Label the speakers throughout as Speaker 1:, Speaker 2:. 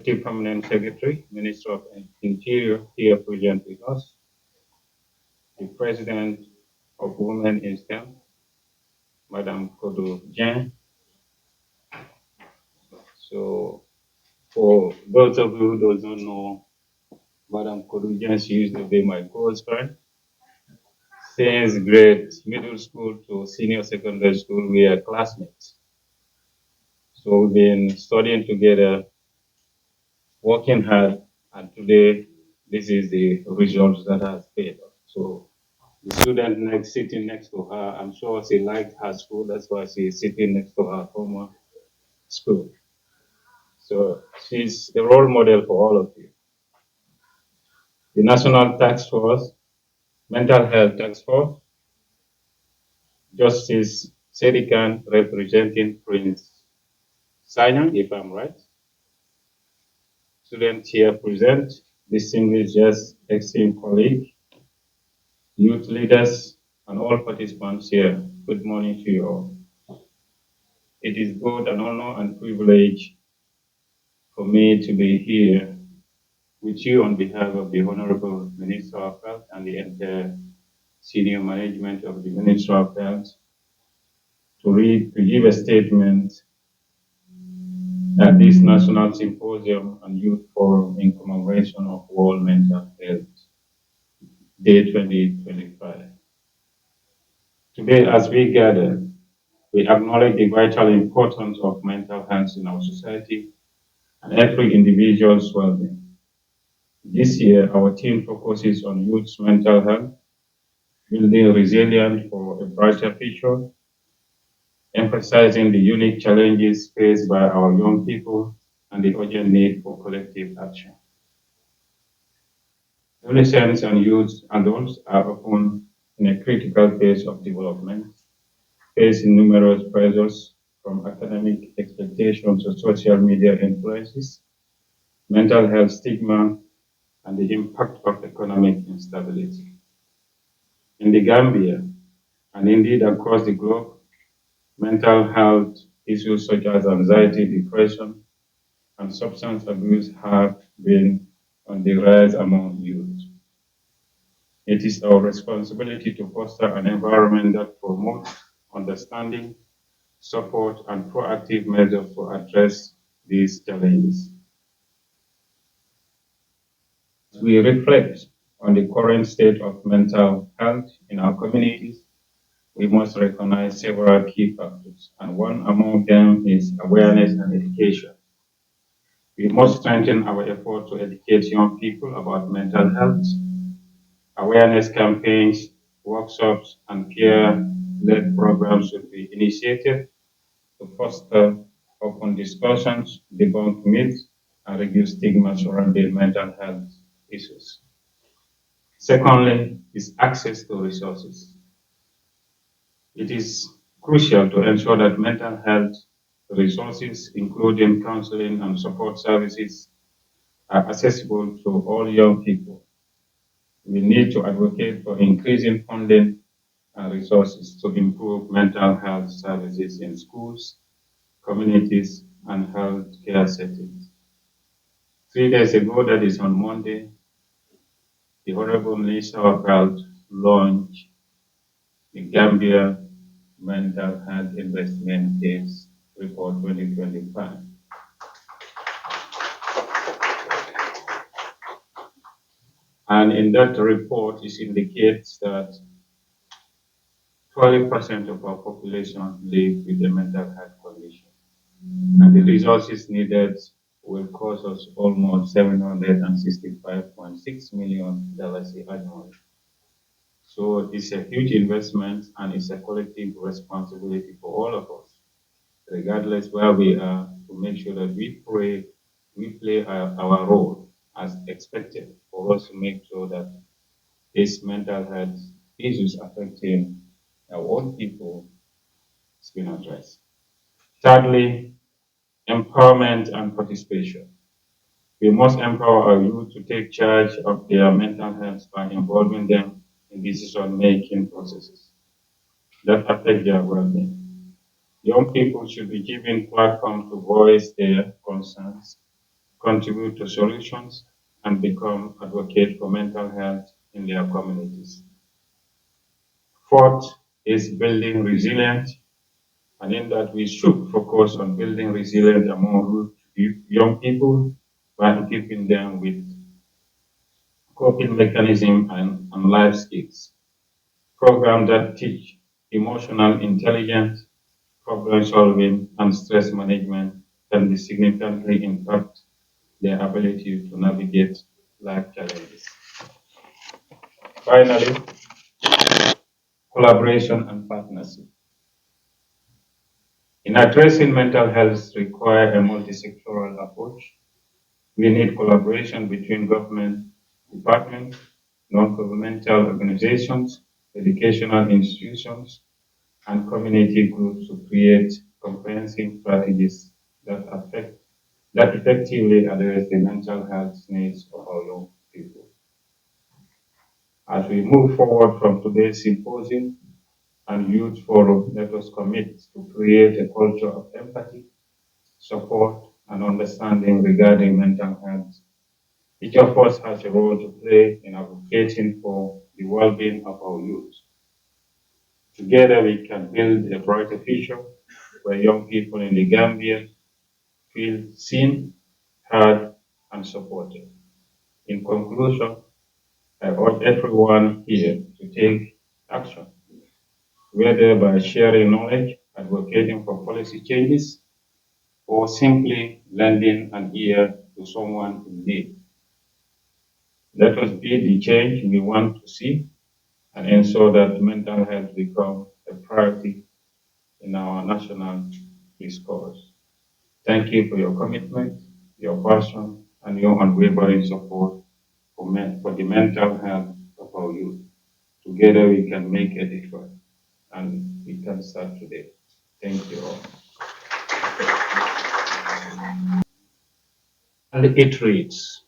Speaker 1: Deputy Permanent Secretary, Minister of Interior, here present with us, the President of Women in STEM, Madam Kodo Jen. So, for those of you who don't know, Madam Kodo Jen, she used to be my close friend. Since grade middle school to senior secondary school, we are classmates. So we've been studying together, working hard, and today this is the results that has paid off. So the student next sitting next to her, I'm sure she liked her school, that's why she's sitting next to her former school. So she's a role model for all of you. The National Task Force, Mental Health Task Force, Justice Sedikan representing Prince Simon, if I'm right. Students here present, distinguished guests, esteemed colleagues, youth leaders, and all participants here. Good morning to you all. It is both an honor and privilege for me to be here with you on behalf of the Honorable Minister of Health and the entire senior management of the Ministry of Health to give a statement at this National Symposium and Youth Forum in commemoration of World Mental Health Day 2025. Today, as we gather, we acknowledge the vital importance of mental health in our society and every individual's well-being. This year, our theme focuses on youth's mental health, building resilience for a brighter future, emphasizing the unique challenges faced by our young people and the urgent need for collective action. Adolescents and youth adults are often in a critical phase of development, facing numerous pressures from academic expectations to social media influences, mental health stigma, and the impact of economic instability. In the Gambia, and indeed across the globe, mental health issues such as anxiety, depression, and substance abuse have been on the rise among youth. It is our responsibility to foster an environment that promotes understanding, support, and proactive measures to address these challenges. As we reflect on the current state of mental health in our communities, we must recognize several key factors, and one among them is awareness and education. We must strengthen our effort to educate young people about mental health. Awareness campaigns, workshops, and peer-led programs should be initiated to foster open discussions, debunk myths, and reduce stigma surrounding mental health issues. Secondly, is access to resources. It is crucial to ensure that mental health resources, including counseling and support services, are accessible to all young people. We need to advocate for increasing funding and resources to improve mental health services in schools, communities, and healthcare settings. 3 days ago, that is on Monday, the Honorable Minister of Health launched the Gambia Mental Health Investment Case Report 2025. And in that report, it indicates that 12% of our population live with a mental health condition. And the resources needed will cost us almost $765.6 million annually. So it's a huge investment and it's a collective responsibility for all of us, regardless where we are, to make sure that we play our role as expected for us to make sure that these mental health issues affecting our own people is being addressed. Thirdly, empowerment and participation. We must empower our youth to take charge of their mental health by involving them in decision-making processes that affect their well-being. Young people should be given platform to voice their concerns, contribute to solutions, and become advocates for mental health in their communities. Fourth is building resilience, and in that we should focus on building resilience among young people by equipping them with coping mechanisms and life skills. Programs that teach emotional intelligence, problem solving, and stress management can significantly impact their ability to navigate life challenges. Finally, collaboration and partnership. In addressing mental health require a multi-sectoral approach. We need collaboration between government departments, non-governmental organizations, educational institutions, and community groups to create comprehensive strategies that effectively address the mental health needs of our young people. As we move forward from today's symposium and youth forum, let us commit to create a culture of empathy, support, and understanding regarding mental health. Each of us has a role to play in advocating for the well-being of our youth. Together, we can build a brighter future where young people in the Gambia feel seen, heard, and supported. In conclusion, I urge everyone here to take action, whether by sharing knowledge, advocating for policy changes, or simply lending an ear to someone in need. Let us be the change we want to see and ensure that mental health becomes a priority in our national discourse. Thank you for your commitment, your passion, and your unwavering support for the mental health of our youth. Together we can make a difference, and we can start today. Thank you all. And it reads,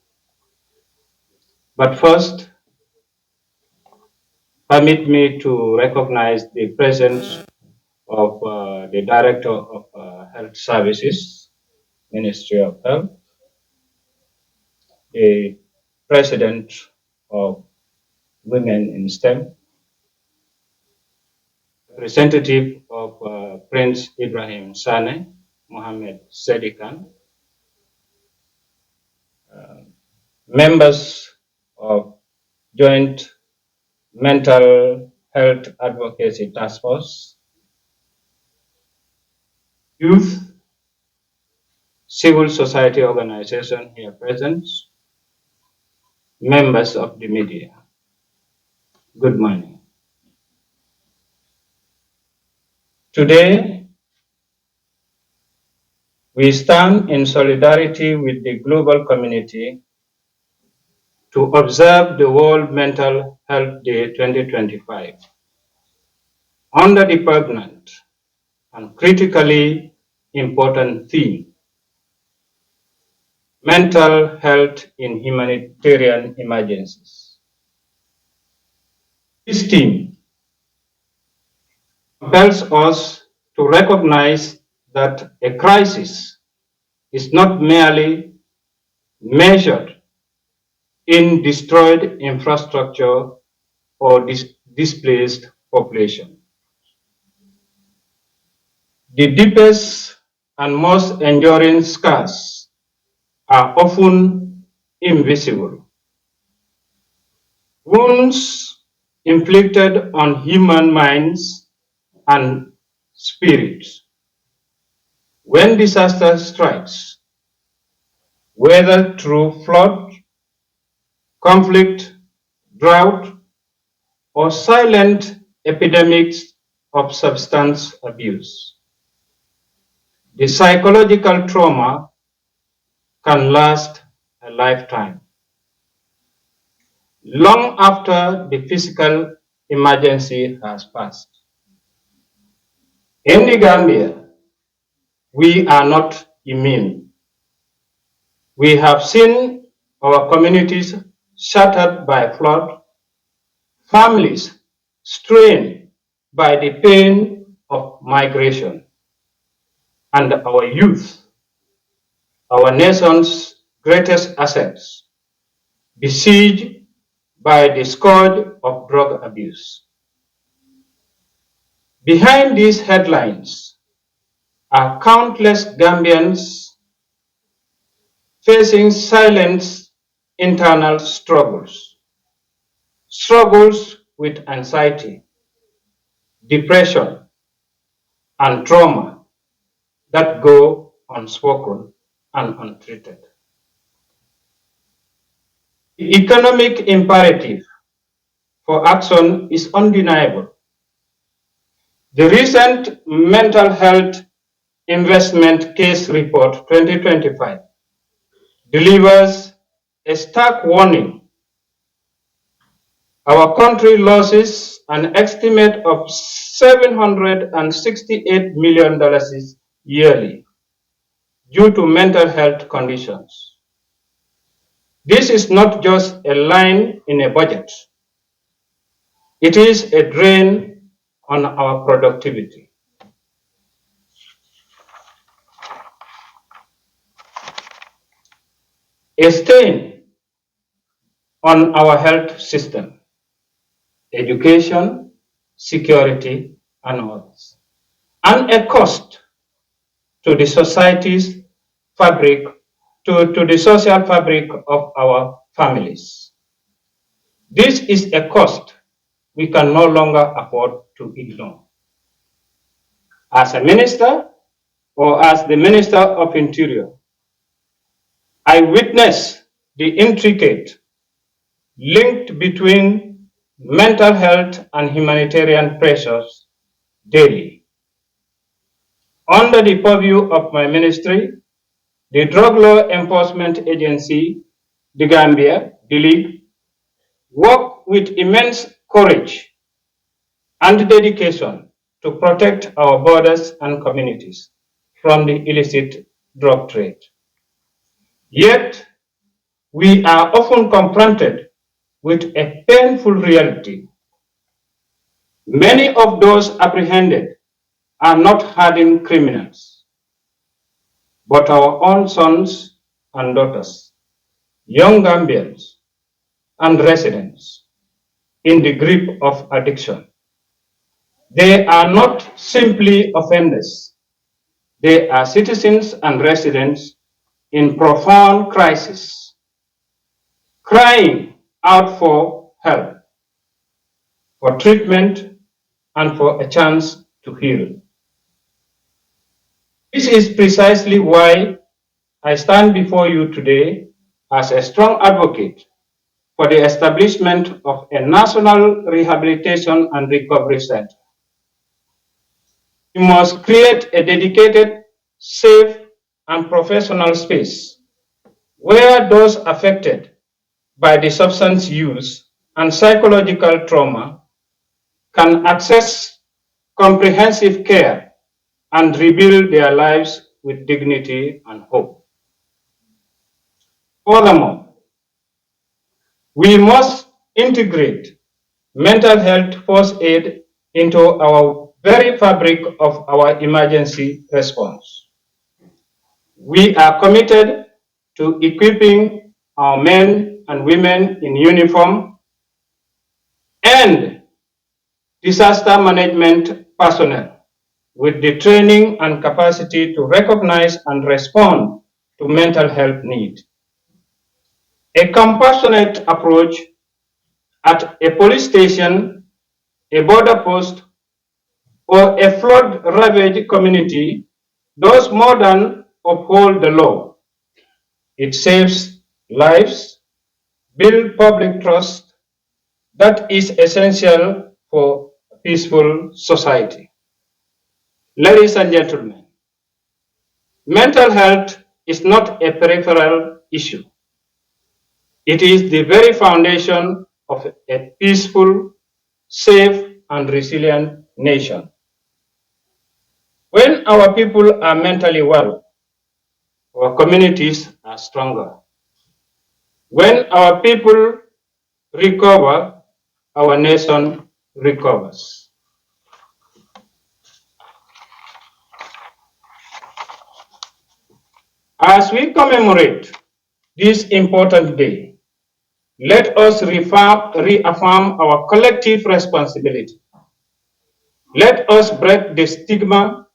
Speaker 1: but first, permit me to recognize the presence of the Director of Health Services, Ministry of Health, the President of Women in STEM, representative of Prince Ibrahim Sane, Mohammed Sedikan, members of Joint Mental Health Advocacy Task Force, youth, civil society organization here present, members of the media. Good morning. Today, we stand in solidarity with the global community to observe the World Mental Health Day 2025 under the pregnant and critically important theme, mental health in humanitarian emergencies. This theme compels us to recognize that a crisis is not merely measured in destroyed infrastructure or displaced population. The deepest and most enduring scars are often invisible. Wounds inflicted on human minds and spirits. When disaster strikes, whether through flood, conflict, drought, or silent epidemics of substance abuse, the psychological trauma can last a lifetime, long after the physical emergency has passed. In the Gambia, we are not immune. We have seen our communities shattered by flood, families strained by the pain of migration, and our youth, our nation's
Speaker 2: greatest assets, besieged by the scourge of drug abuse. Behind these headlines are countless Gambians facing silent internal struggles with anxiety, depression, and trauma that go unspoken and untreated. The economic imperative for action is undeniable. The recent Mental Health Investment Case Report 2025 delivers a stark warning. Our country loses an estimate of $768 million yearly due to mental health conditions. This is not just a line in a budget. It is a drain on our productivity. A stain on our health system, education, security, and others, and a cost to the society's fabric, to the social fabric of our families. This is a cost we can no longer afford to ignore. As a minister or as the Minister of Interior, I witness the intricate link between mental health and humanitarian pressures daily. Under the purview of my ministry, the Drug Law Enforcement Agency, the Gambia, the League, work with immense courage and dedication to protect our borders and communities from the illicit drug trade. Yet, we are often confronted with a painful reality. Many of those apprehended are not hardened criminals, but our own sons and daughters, young Gambians and residents in the grip of addiction. They are not simply offenders. They are citizens and residents in profound crisis, crying out for help, for treatment, and for a chance to heal. This is precisely why I stand before you today as a strong advocate for the establishment of a national rehabilitation and recovery center. We must create a dedicated, safe, and professional space where those affected by the substance use and psychological trauma can access comprehensive care and rebuild their lives with dignity and hope. Furthermore, we must integrate mental health first aid into our very fabric of our emergency response. We are committed to equipping our men and women in uniform and disaster management personnel with the training and capacity to recognize and respond to mental health needs. A compassionate approach at a police station, a border post, or a flood-ravaged community does more than uphold the law. It saves lives, builds public trust that is essential for a peaceful society. Ladies and gentlemen, mental health is not a peripheral issue. It is the very foundation of a peaceful, safe, and resilient nation. When our people are mentally well, our communities are stronger. When our people recover, our nation recovers. As we commemorate this important day, let us reaffirm our collective responsibility. Let us break the stigma,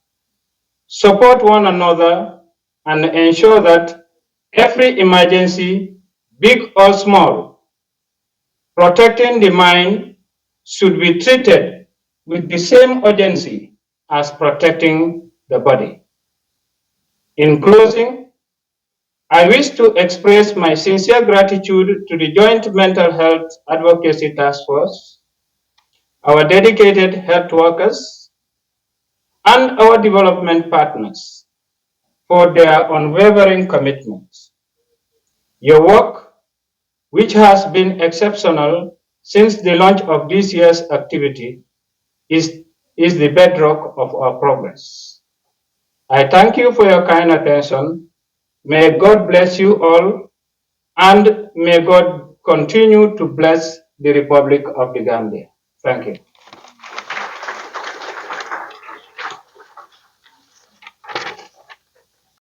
Speaker 2: support one another, and ensure that every emergency, big or small, protecting the mind should be treated with the same urgency as protecting the body. In closing, I wish to express my sincere gratitude to the Joint Mental Health Advocacy Task Force, our dedicated health workers, and our development partners for their unwavering commitment. Your work, which has been exceptional since the launch of this year's activity, is the bedrock of our progress. I thank you for your kind attention. May God bless you all, and may God continue to bless the Republic of the Gambia. Thank you.